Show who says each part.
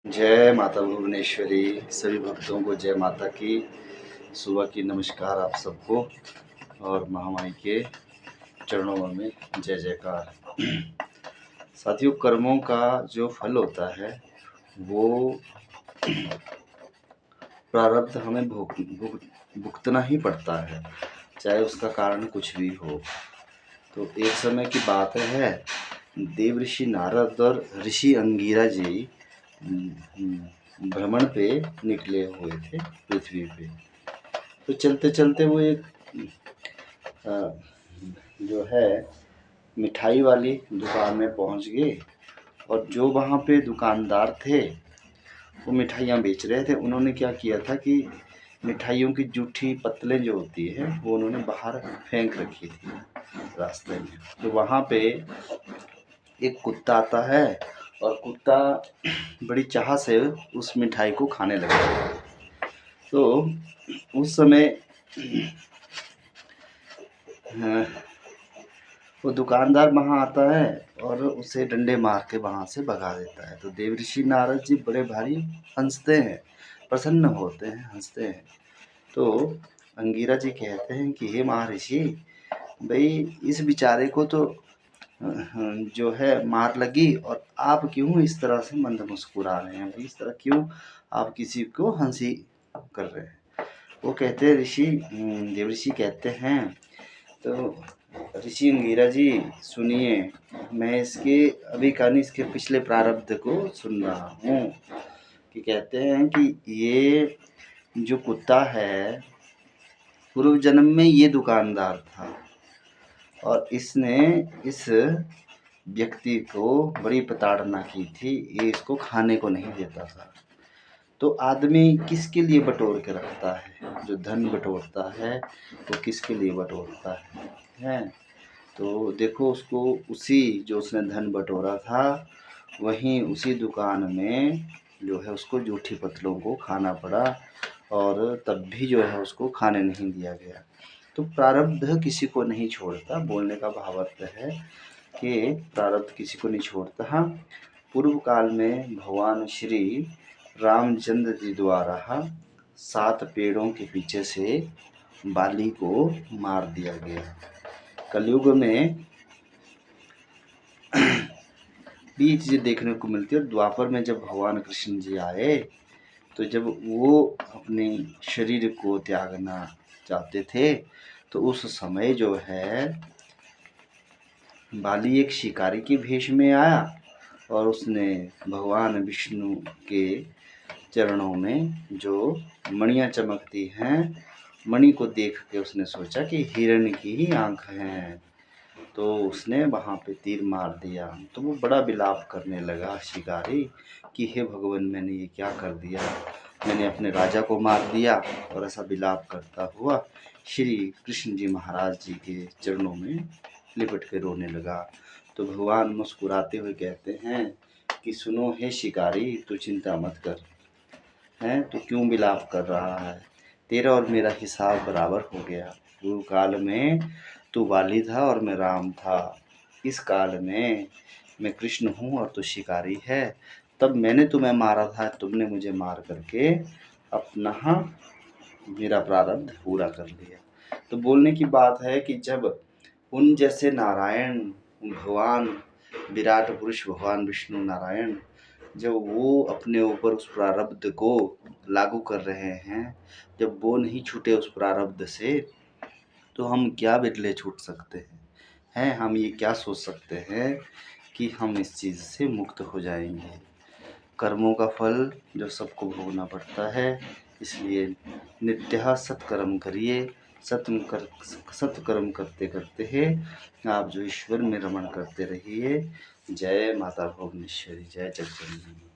Speaker 1: जय माता भुवनेश्वरी। सभी भक्तों को जय माता की। सुबह की नमस्कार आप सबको और महामाई के चरणों में जय जयकार। साथियों, कर्मों का जो फल होता है वो प्रारब्ध हमें भुगतना ही पड़ता है, चाहे उसका कारण कुछ भी हो। तो एक समय की बात है, देव ऋषि नारद और ऋषि अंगिरा जी भ्रमण पे निकले हुए थे पृथ्वी पे। तो चलते चलते वो एक जो है मिठाई वाली दुकान में पहुंच गए और जो वहाँ पे दुकानदार थे वो मिठाइयाँ बेच रहे थे। उन्होंने क्या किया था कि मिठाइयों की जूठी पत्तलें जो होती है वो उन्होंने बाहर फेंक रखी थी रास्ते में। तो वहाँ पे एक कुत्ता आता है और कुत्ता बड़ी चाह से उस मिठाई को खाने लगता है। तो उस समय वो दुकानदार वहाँ आता है और उसे डंडे मार के वहाँ से भगा देता है। तो देवऋषि नारद जी बड़े भारी हंसते हैं, प्रसन्न होते हैं, हंसते हैं। तो अंगिरा जी कहते हैं कि हे महर्षि, भाई इस बेचारे को तो जो है मार लगी और आप क्यों इस तरह से मंद मुस्कुरा रहे हैं, इस तरह क्यों आप किसी को हंसी कर रहे हैं। वो कहते हैं देवऋषि कहते हैं, तो ऋषि अंगिरा जी सुनिए, मैं इसके अभी कहानी इसके पिछले प्रारब्ध को सुन रहा हूँ कि कहते हैं कि ये जो कुत्ता है पूर्व जन्म में ये दुकानदार था और इसने इस व्यक्ति को बड़ी प्रताड़ना की थी, ये इसको खाने को नहीं देता था। तो आदमी किसके लिए बटोर के रखता है? जो धन बटोरता है वो किसके लिए बटोरता है? तो देखो उसको उसी जो उसने धन बटोरा था वहीं उसी दुकान में जो है उसको जूठी पत्तलों को खाना पड़ा और तब भी जो है उसको खाने नहीं दिया गया। तो प्रारब्ध किसी को नहीं छोड़ता। बोलने का भावार्थ है कि प्रारब्ध किसी को नहीं छोड़ता। पूर्व काल में भगवान श्री रामचंद्र जी द्वारा 7 पेड़ों के पीछे से बाली को मार दिया गया। कलयुग में भी चीज़ें देखने को मिलती है। और द्वापर में जब भगवान कृष्ण जी आए तो जब वो अपने शरीर को त्यागना चाहते थे तो उस समय जो है बाली एक शिकारी के भेष में आया और उसने भगवान विष्णु के चरणों में जो मणियाँ चमकती हैं, मणि को देख के उसने सोचा कि हिरण की ही आँख हैं, तो उसने वहाँ पे तीर मार दिया। तो वो बड़ा विलाप करने लगा शिकारी कि हे भगवान, मैंने ये क्या कर दिया, मैंने अपने राजा को मार दिया। और ऐसा विलाप करता हुआ श्री कृष्ण जी महाराज जी के चरणों में लिपट के रोने लगा। तो भगवान मुस्कुराते हुए कहते हैं कि सुनो हे शिकारी, तू चिंता मत कर, हैं तू क्यों विलाप कर रहा है, तेरा और मेरा हिसाब बराबर हो गया। पूर्व काल में तू बाली था और मैं राम था, इस काल में मैं कृष्ण हूँ और तू शिकारी है। तब मैंने तुम्हें मारा था, तुमने मुझे मार करके अपना मेरा प्रारब्ध पूरा कर लिया। तो बोलने की बात है कि जब उन जैसे नारायण भगवान विराट पुरुष भगवान विष्णु नारायण जब वो अपने ऊपर उस प्रारब्ध को लागू कर रहे हैं, जब वो नहीं छूटे उस प्रारब्ध से, तो हम क्या बिरले छूट सकते हैं? हम ये क्या सोच सकते हैं कि हम इस चीज़ से मुक्त हो जाएंगे? कर्मों का फल जो सबको भोगना पड़ता है, इसलिए नित्य सत्कर्म करिए। सत्कर्म करते करते हैं आप जो ईश्वर में रमण करते रहिए। जय माता भुवनेश्वरी, जय जगदम्बा।